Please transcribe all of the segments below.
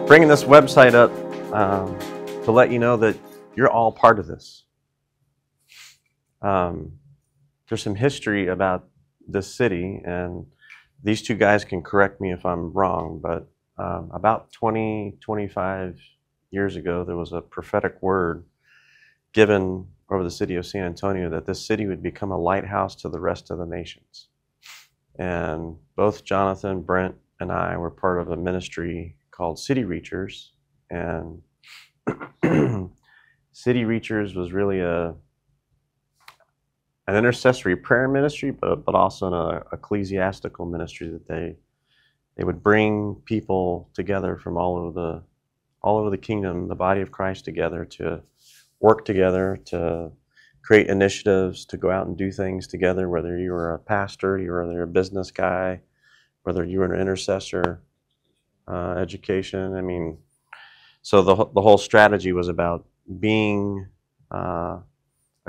bringing this website up to let you know that you're all part of this. There's some history about this city, and these two guys can correct me if I'm wrong, but about 25 years ago, there was a prophetic word given over the city of San Antonio that this city would become a lighthouse to the rest of the nations. And both Jonathan, Brent, and I were part of a ministry called City Reachers. And City Reachers was really an intercessory prayer ministry, but also an ecclesiastical ministry that they would bring people together from all over the kingdom, the body of Christ together to work together, to create initiatives, to go out and do things together, whether you were a pastor, you were a business guy, whether you were an intercessor, education. I mean, so the whole strategy was about being a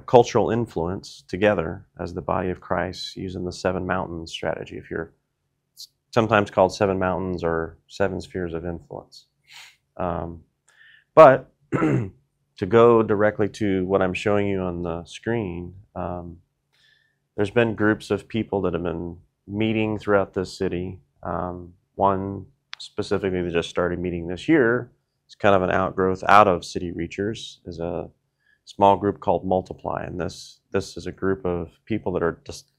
cultural influence together as the body of Christ, using the 7 mountains strategy. If you're sometimes called 7 mountains or 7 spheres of influence. But to go directly to what I'm showing you on the screen, there's been groups of people that have been meeting throughout this city. One specifically that just started meeting this year. It's kind of an outgrowth out of City Reachers, is a small group called Multiply, and this is a group of people that are just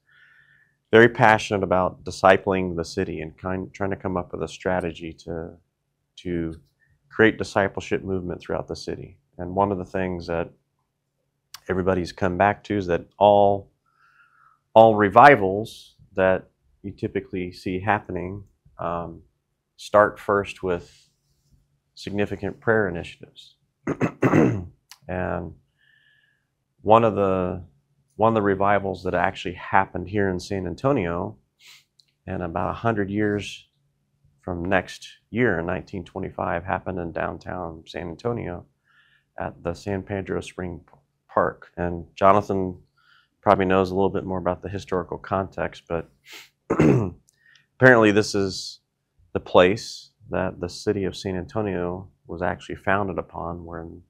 very passionate about discipling the city and trying to come up with a strategy to create discipleship movement throughout the city. And one of the things that everybody's come back to is that all revivals that you typically see happening start first with significant prayer initiatives. And one of the revivals that actually happened here in San Antonio, and about 100 years from next year in 1925, happened in downtown San Antonio at the San Pedro Spring Park. And Jonathan probably knows a little bit more about the historical context, but apparently this is the place that the city of San Antonio was actually founded upon, when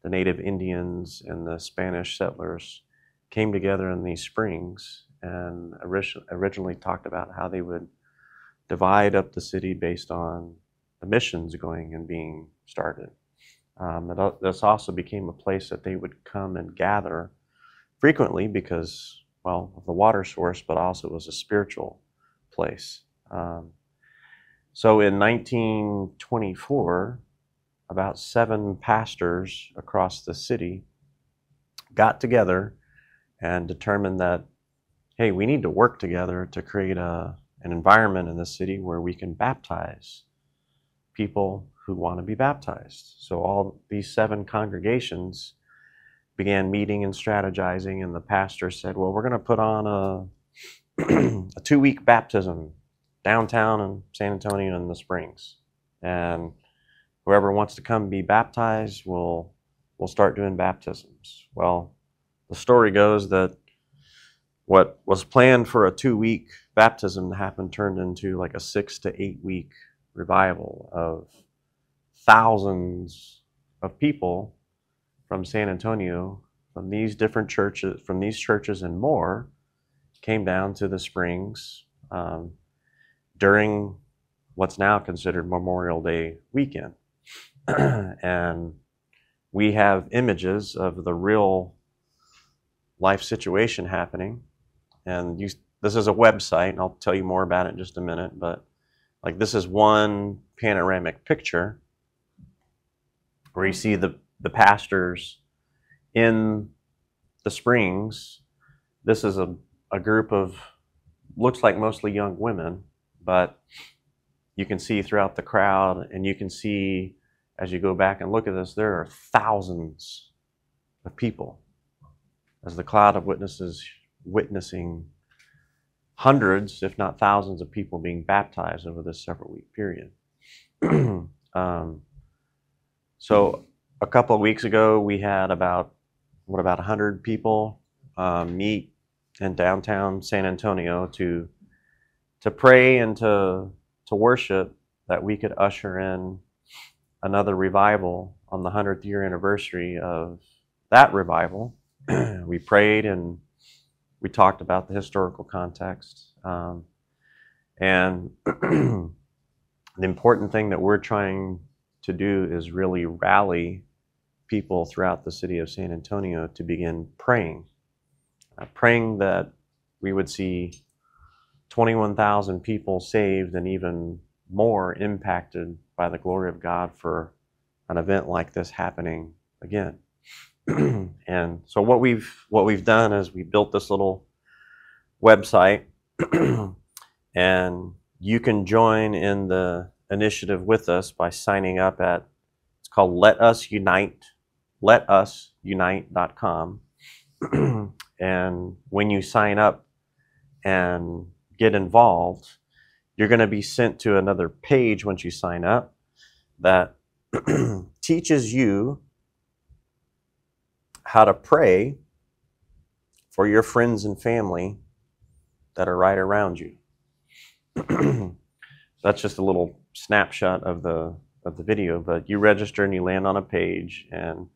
the native Indians and the Spanish settlers came together in these springs and originally talked about how they would divide up the city based on the missions going and being started. This also became a place that they would come and gather frequently because, well, of the water source, but also it was a spiritual place. So in 1924, about 7 pastors across the city got together and determined that, hey, we need to work together to create an environment in the city where we can baptize people who want to be baptized. So all these 7 congregations began meeting and strategizing, and the pastor said, well, we're going to put on a 2-week baptism downtown in San Antonio in the Springs. And whoever wants to come be baptized, we'll start doing baptisms. Well, the story goes that what was planned for a 2-week baptism to happen turned into like a 6 to 8 week revival of thousands of people from San Antonio, from these different churches, from these churches and more, came down to the Springs during what's now considered Memorial Day weekend. And we have images of the real life situation happening. And this is a website, and I'll tell you more about it in just a minute, but like this is one panoramic picture where you see the pastors in the Springs. This is a group of, looks like mostly young women, but you can see throughout the crowd, and you can see as you go back and look at this, there are thousands of people as the cloud of witnesses witnessing hundreds, if not thousands, of people being baptized over this several-week period. So a couple of weeks ago, we had about 100 people meet in downtown San Antonio to pray and to worship, that we could usher in another revival on the 100th year anniversary of that revival. We prayed and we talked about the historical context. And the important thing that we're trying to do is really rally people throughout the city of San Antonio to begin praying. Praying that we would see 21,000 people saved and even more impacted by the glory of God for an event like this happening again. And so what we've done is we built this little website, and you can join in the initiative with us by signing up at, it's called Let Us Unite, letusunite.com. And when you sign up and get involved, you're going to be sent to another page once you sign up that teaches you how to pray for your friends and family that are right around you. That's just a little snapshot of the video, but you register and you land on a page, and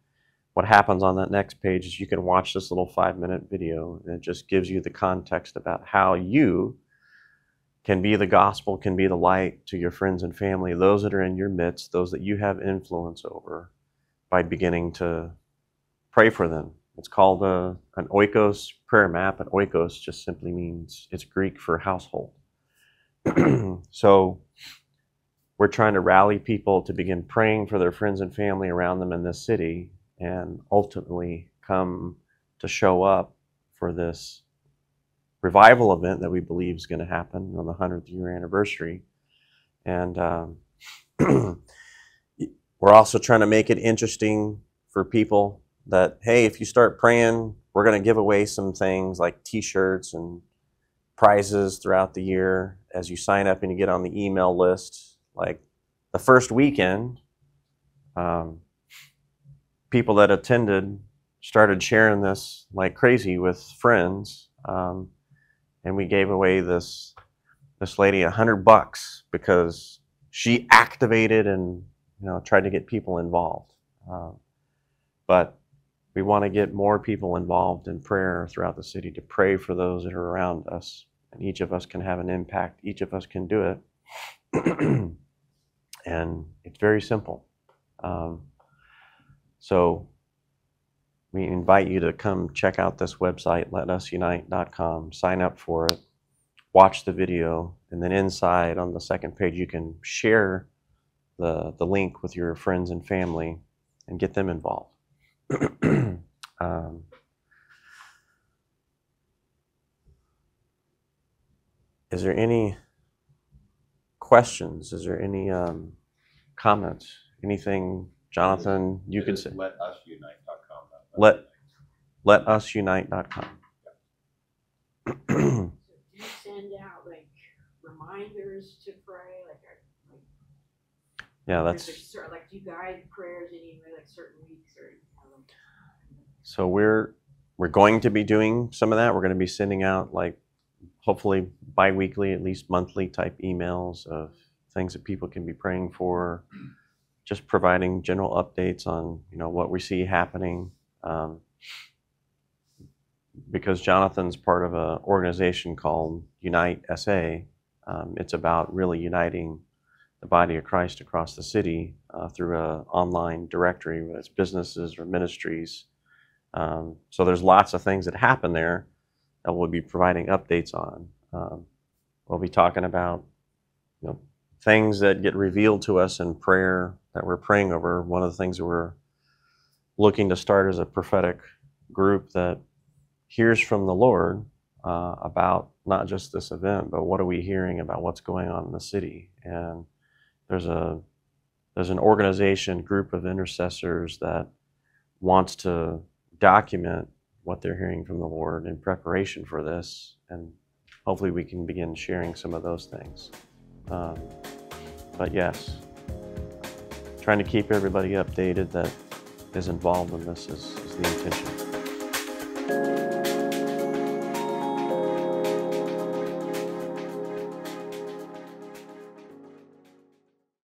what happens on that next page is you can watch this little 5-minute video, and it just gives you the context about how you can be the gospel, can be the light to your friends and family, those that are in your midst, those that you have influence over, by beginning to pray for them. It's called an oikos prayer map, and oikos just simply means, it's Greek for household. So we're trying to rally people to begin praying for their friends and family around them in this city, and ultimately come to show up for this revival event that we believe is going to happen on the 100th year anniversary. And we're also trying to make it interesting for people that, hey, if you start praying, we're going to give away some things like t-shirts and prizes throughout the year as you sign up and you get on the email list. Like the first weekend, people that attended started sharing this like crazy with friends, and we gave away this lady $100 because she activated and tried to get people involved. But we want to get more people involved in prayer throughout the city, to pray for those that are around us, and each of us can have an impact. Each of us can do it. And it's very simple. So we invite you to come check out this website, letusunite.com, sign up for it, watch the video, and then inside on the second page you can share the link with your friends and family and get them involved. Is there any questions? Is there any comments? Anything, Jonathan, you could say? Letusunite.com. Letusunite.com. So do you send out like reminders to pray, yeah, that's like do you guide prayers in like certain weeks or? So we're going to be doing some of that. We're going to be sending out like hopefully bi-weekly, at least monthly type emails of things that people can be praying for, just providing general updates on what we see happening. Because Jonathan's part of an organization called Unite SA, it's about really uniting the body of Christ across the city through an online directory, whether it's businesses or ministries. So there's lots of things that happen there that we'll be providing updates on. We'll be talking about things that get revealed to us in prayer that we're praying over. One of the things that we're looking to start as a prophetic group that hears from the Lord about not just this event, but what are we hearing about what's going on in the city. And there's an organization, group of intercessors that wants to document what they're hearing from the Lord in preparation for this, and hopefully we can begin sharing some of those things. But yes, trying to keep everybody updated that is involved in this is the intention.